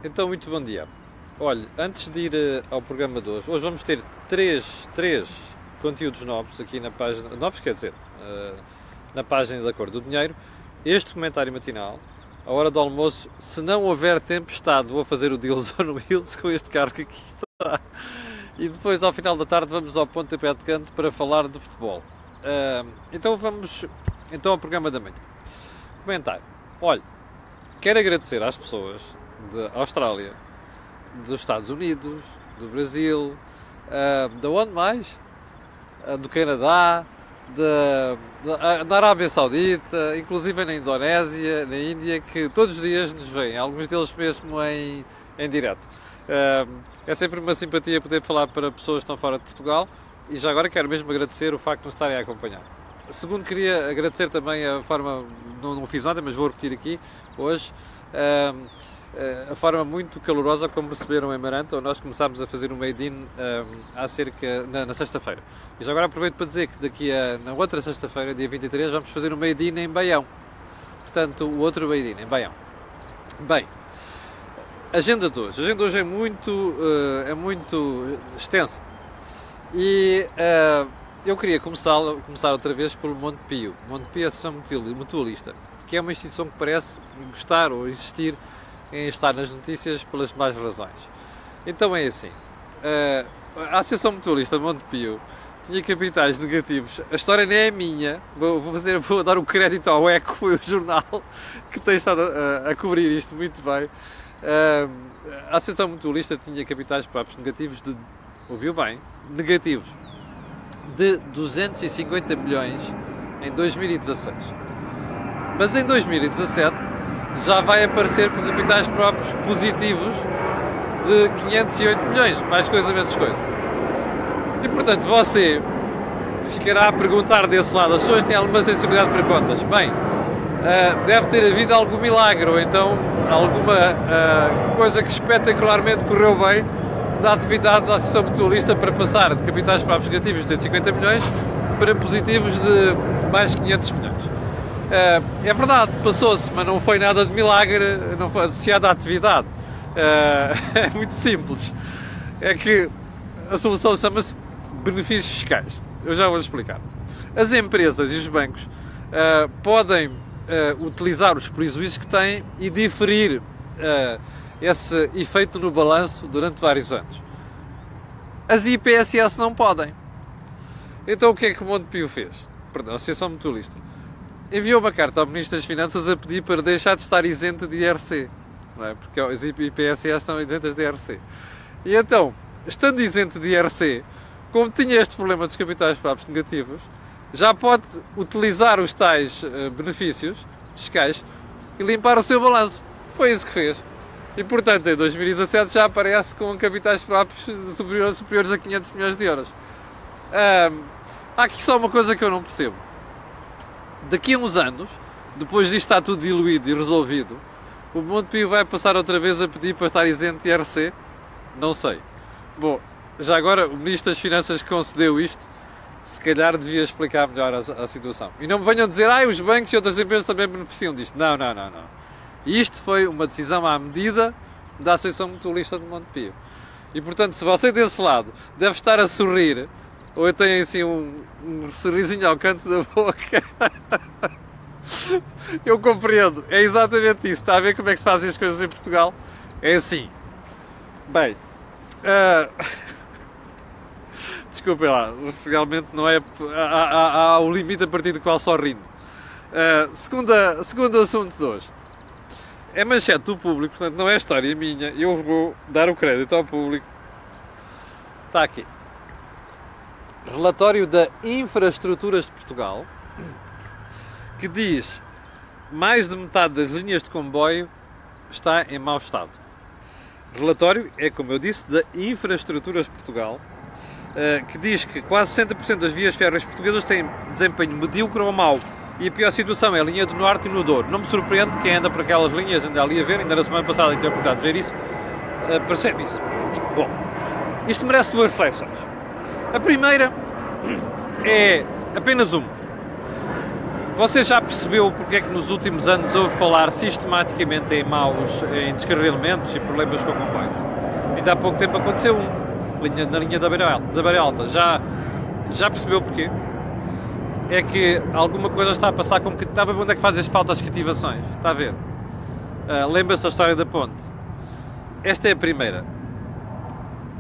Então, muito bom dia. Olha, antes de ir ao programa de hoje vamos ter três conteúdos novos aqui na página, novos quer dizer, na página da Cor do Dinheiro. Este comentário matinal, a hora do almoço, se não houver tempestade, vou fazer o Deals on Wheels com este carro que aqui está. E depois, ao final da tarde, vamos ao pontapé de canto para falar de futebol. Então vamos ao programa da manhã. Comentário. Olha, quero agradecer às pessoas da Austrália, dos Estados Unidos, do Brasil, da onde mais? Do Canadá, da Arábia Saudita, inclusive na Indonésia, na Índia, que todos os dias nos veem, alguns deles mesmo em direto. É sempre uma simpatia poder falar para pessoas que estão fora de Portugal e já agora quero mesmo agradecer o facto de nos estarem a acompanhar. Segundo, queria agradecer também a forma, não fiz ontem, mas vou repetir aqui hoje, a forma muito calorosa como receberam em Maranta, onde nós começámos a fazer o Made-in na sexta-feira. E já agora aproveito para dizer que na outra sexta-feira, dia 23, vamos fazer o Made-in em Baião. Portanto, o outro Made-in em Baião. Bem, agenda de hoje. A agenda de hoje é muito extensa. E eu queria começar outra vez pelo Montepio. Montepio é a Associação Mutualista, que é uma instituição que parece gostar ou existir em estar nas notícias pelas más razões. Então é assim, a Associação Mutualista de Montepio tinha capitais negativos. A história não é minha, vou dar o crédito ao ECO, foi o jornal que tem estado a cobrir isto muito bem. A Associação Mutualista tinha capitais próprios negativos ouviu bem, negativos de 250 milhões em 2016. Mas em 2017 já vai aparecer com capitais próprios positivos de 508 milhões, mais coisa, menos coisa. E portanto você ficará a perguntar desse lado, as pessoas têm alguma sensibilidade para contas? Bem, deve ter havido algum milagre, ou então alguma coisa que espetacularmente correu bem da atividade da Associação Mutualista para passar de capitais próprios negativos de 250 milhões para positivos de mais 500 milhões. É verdade, passou-se, mas não foi nada de milagre, não foi associado à atividade. É muito simples. É que a solução chama-se benefícios fiscais. Eu já vou explicar. As empresas e os bancos podem utilizar os prejuízos que têm e diferir esse efeito no balanço durante vários anos. As IPSS não podem. Então o que é que o Montepio fez? Perdão, a Associação Mutualista enviou uma carta ao Ministro das Finanças a pedir para deixar de estar isento de IRC, não é? Porque as IPSS estão isentas de IRC. E então, estando isento de IRC, como tinha este problema dos capitais próprios negativos, já pode utilizar os tais benefícios fiscais e limpar o seu balanço. Foi isso que fez. E portanto, em 2017 já aparece com capitais próprios superiores a 500 milhões de euros. Há aqui só uma coisa que eu não percebo. Daqui a uns anos, depois disto estar tudo diluído e resolvido, o Montepio vai passar outra vez a pedir para estar isento de IRC? Não sei. Bom, já agora o Ministro das Finanças que concedeu isto, se calhar devia explicar melhor a situação. E não me venham dizer, os bancos e outras empresas também beneficiam disto. Não. Isto foi uma decisão à medida da Associação Mutualista de Montepio. E portanto, se você desse lado deve estar a sorrir, ou tem assim um sorrisinho ao canto da boca, eu compreendo. É exatamente isso. Está a ver como é que se fazem as coisas em Portugal? É assim. Bem, desculpem lá, realmente não é. Há o limite a partir do qual só rindo. Segundo assunto de hoje. É manchete do Público, portanto não é história minha. Eu vou dar o crédito ao Público. Está aqui. Relatório da Infraestruturas de Portugal, que diz mais de metade das linhas de comboio está em mau estado. Relatório é, como eu disse, da Infraestruturas de Portugal, que diz que quase 60% das vias férreas portuguesas têm desempenho medíocre ou mau. E a pior situação é a linha do Norte e no Douro. Não me surpreende quem anda por aquelas linhas, anda ali a ver, ainda na semana passada tinha a oportunidade de ver isso, percebe isso. Bom, isto merece duas reflexões. A primeira é apenas uma. Você já percebeu porque é que nos últimos anos houve falar sistematicamente em descarrilamentos e problemas com comboios? Ainda há pouco tempo aconteceu na linha da Beira Alta. Já percebeu porquê? É que alguma coisa está a passar com que... Está a ver onde é que fazem falta as cativações? Está a ver? Lembra-se da história da ponte? Esta é a primeira.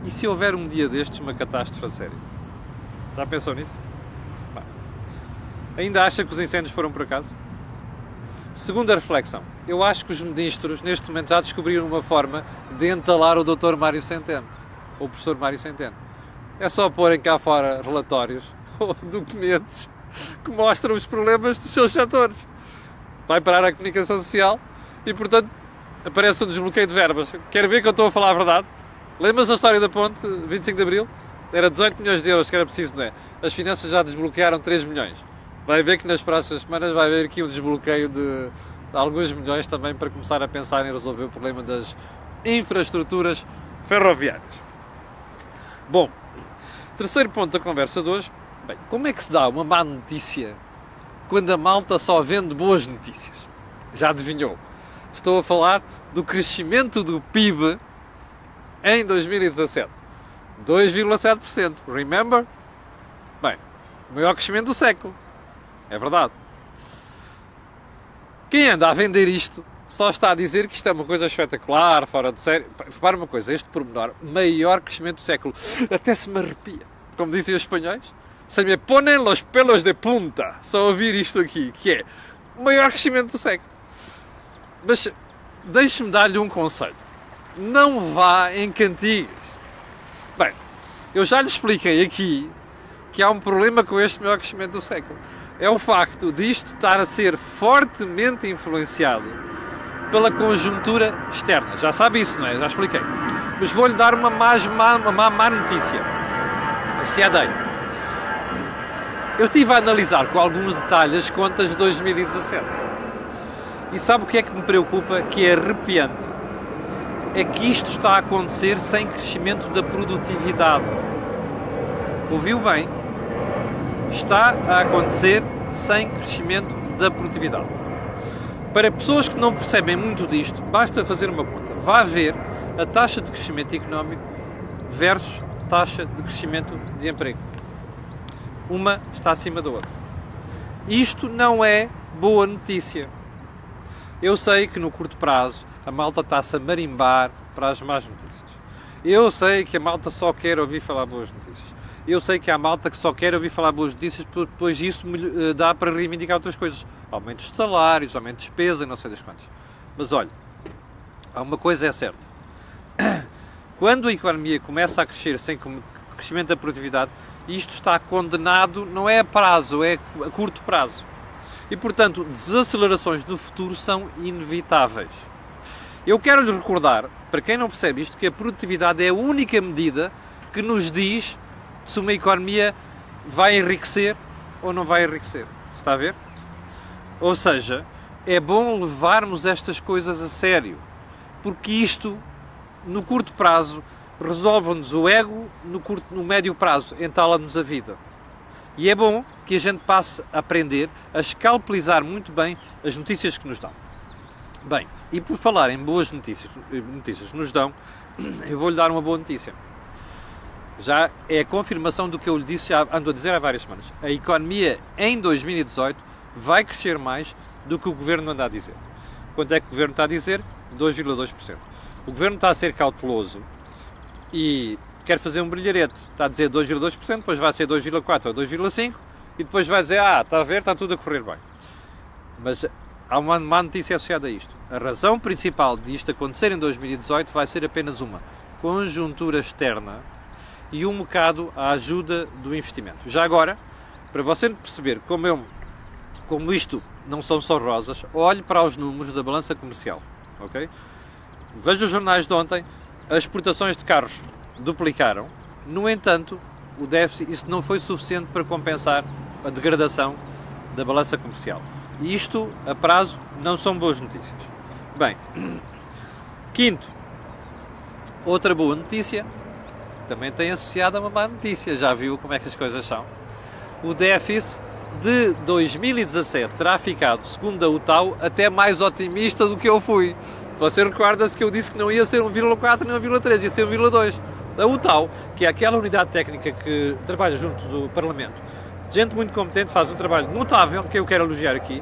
E se houver um dia destes uma catástrofe a sério? Já pensou nisso? Bem, ainda acha que os incêndios foram por acaso? Segunda reflexão. Eu acho que os ministros neste momento já descobriram uma forma de entalar o Dr. Mário Centeno. Ou o professor Mário Centeno. É só porem cá fora relatórios ou documentos que mostram os problemas dos seus setores. Vai parar a comunicação social e, portanto, aparece um desbloqueio de verbas. Quer ver que eu estou a falar a verdade? Lembra-se da história da ponte, 25 de Abril? Era 18 milhões de euros que era preciso, não é? As finanças já desbloquearam 3 milhões. Vai ver que nas próximas semanas vai haver aqui um desbloqueio de alguns milhões também para começar a pensar em resolver o problema das infraestruturas ferroviárias. Bom, terceiro ponto da conversa de hoje. Bem, como é que se dá uma má notícia quando a malta só vende boas notícias? Já adivinhou? Estou a falar do crescimento do PIB em 2017. 2,7%. Remember? Bem, o maior crescimento do século. É verdade. Quem anda a vender isto só está a dizer que isto é uma coisa espetacular, fora de série. Repara uma coisa, este pormenor, maior crescimento do século. Até se me arrepia. Como dizem os espanhóis, se me ponem los pelos de punta só ouvir isto aqui, que é o maior crescimento do século. Mas deixe-me dar-lhe um conselho. Não vá em cantigas. Bem, eu já lhe expliquei aqui que há um problema com este maior crescimento do século. É o facto disto estar a ser fortemente influenciado pela conjuntura externa. Já sabe isso, não é? Já expliquei. Mas vou-lhe dar uma má notícia. Se a dei. Eu estive a analisar com alguns detalhes as contas de 2017. E sabe o que é que me preocupa? Que é arrepiante. É que isto está a acontecer sem crescimento da produtividade. Ouviu bem? Está a acontecer sem crescimento da produtividade. Para pessoas que não percebem muito disto, basta fazer uma conta. Vá ver a taxa de crescimento económico versus taxa de crescimento de emprego. Uma está acima da outra. Isto não é boa notícia. Eu sei que no curto prazo a malta está-se a marimbar para as más notícias. Eu sei que a malta só quer ouvir falar boas notícias. Eu sei que há malta que só quer ouvir falar boas notícias, pois isso dá para reivindicar outras coisas. Aumentos de salários, aumento de despesa, não sei das quantas. Mas olha, há uma coisa é certa. Quando a economia começa a crescer sem crescimento da produtividade, isto está condenado, não é a prazo, é a curto prazo. E, portanto, desacelerações no futuro são inevitáveis. Eu quero lhe recordar, para quem não percebe isto, que a produtividade é a única medida que nos diz se uma economia vai enriquecer ou não vai enriquecer. Está a ver? Ou seja, é bom levarmos estas coisas a sério, porque isto, no curto prazo, resolve-nos o ego, no médio prazo, entala-nos a vida. E é bom que a gente passe a aprender a escalpelizar muito bem as notícias que nos dão. Bem, e por falar em boas notícias que nos dão, eu vou-lhe dar uma boa notícia. Já é a confirmação do que eu lhe disse, já ando a dizer há várias semanas. A economia em 2018 vai crescer mais do que o Governo anda a dizer. Quanto é que o Governo está a dizer? 2,2%. O Governo está a ser cauteloso e quer fazer um brilharete. Está a dizer 2,2%, depois vai ser 2,4% ou 2,5% e depois vai dizer, está a ver, está tudo a correr bem. Mas há uma má notícia associada a isto. A razão principal disto acontecer em 2018 vai ser apenas uma: conjuntura externa e um bocado a ajuda do investimento. Já agora, para você perceber como isto não são só rosas, olhe para os números da balança comercial. Okay? Veja os jornais de ontem, as exportações de carros duplicaram. No entanto, o déficit, isso não foi suficiente para compensar a degradação da balança comercial. E isto, a prazo, não são boas notícias. Bem, quinto, outra boa notícia, também tem associada a uma má notícia. Já viu como é que as coisas são? O déficit de 2017 terá ficado, segundo a UTAU, até mais otimista do que eu fui. Você recorda-se que eu disse que não ia ser 1,4 nem 1,3, ia ser 1,2. A UTAU, que é aquela unidade técnica que trabalha junto do Parlamento, gente muito competente, faz um trabalho notável, que eu quero elogiar aqui,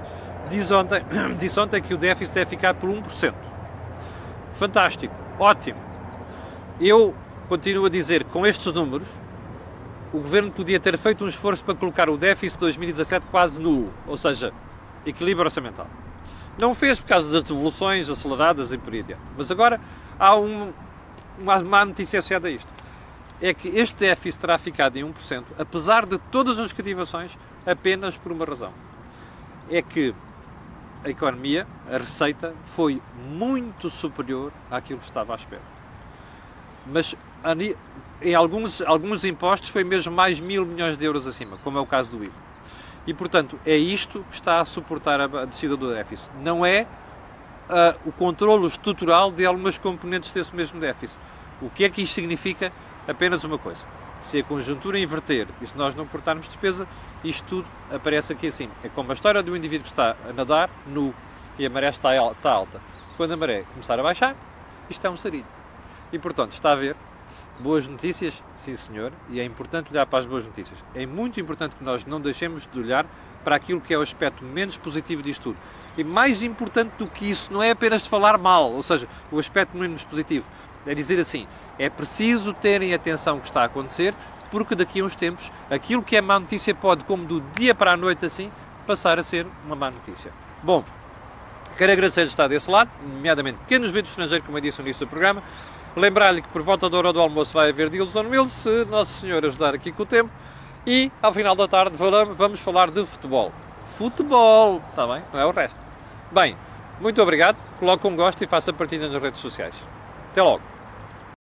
disse ontem que o déficit deve ficar por 1%. Fantástico, ótimo. Eu continuo a dizer que com estes números, o Governo podia ter feito um esforço para colocar o déficit de 2017 quase nulo, ou seja, equilíbrio orçamental. Não fez por causa das devoluções aceleradas e por aí adiante. Mas agora há uma má notícia associada a isto. É que este déficit terá ficado em 1%, apesar de todas as cativações, apenas por uma razão. É que a economia, a receita, foi muito superior àquilo que estava à espera. Mas em alguns impostos foi mesmo mais 1.000 milhões de euros acima, como é o caso do IVA. E, portanto, é isto que está a suportar a descida do déficit. Não é o controlo estrutural de algumas componentes desse mesmo déficit. O que é que isto significa? Apenas uma coisa. Se a conjuntura inverter e se nós não cortarmos despesa, isto tudo aparece aqui assim. É como a história do indivíduo que está a nadar nu e a maré está alta. Quando a maré começar a baixar, isto é um sarilho. E, portanto, está a ver, boas notícias, sim senhor, e é importante olhar para as boas notícias. É muito importante que nós não deixemos de olhar para aquilo que é o aspecto menos positivo disto tudo. E mais importante do que isso, não é apenas de falar mal, ou seja, o aspecto menos positivo. É dizer assim, é preciso terem atenção que está a acontecer, porque daqui a uns tempos, aquilo que é má notícia pode, como do dia para a noite assim, passar a ser uma má notícia. Bom, quero agradecer de estar desse lado, nomeadamente pequenos vídeos estrangeiros, como eu disse no início do programa. Lembrar-lhe que por volta da hora do almoço vai haver Deals on Wheels, se Nosso Senhor ajudar aqui com o tempo. E, ao final da tarde, vamos falar de futebol. Futebol, está bem? Não é o resto. Bem, muito obrigado, coloque um gosto e faça partilha nas redes sociais. Até logo.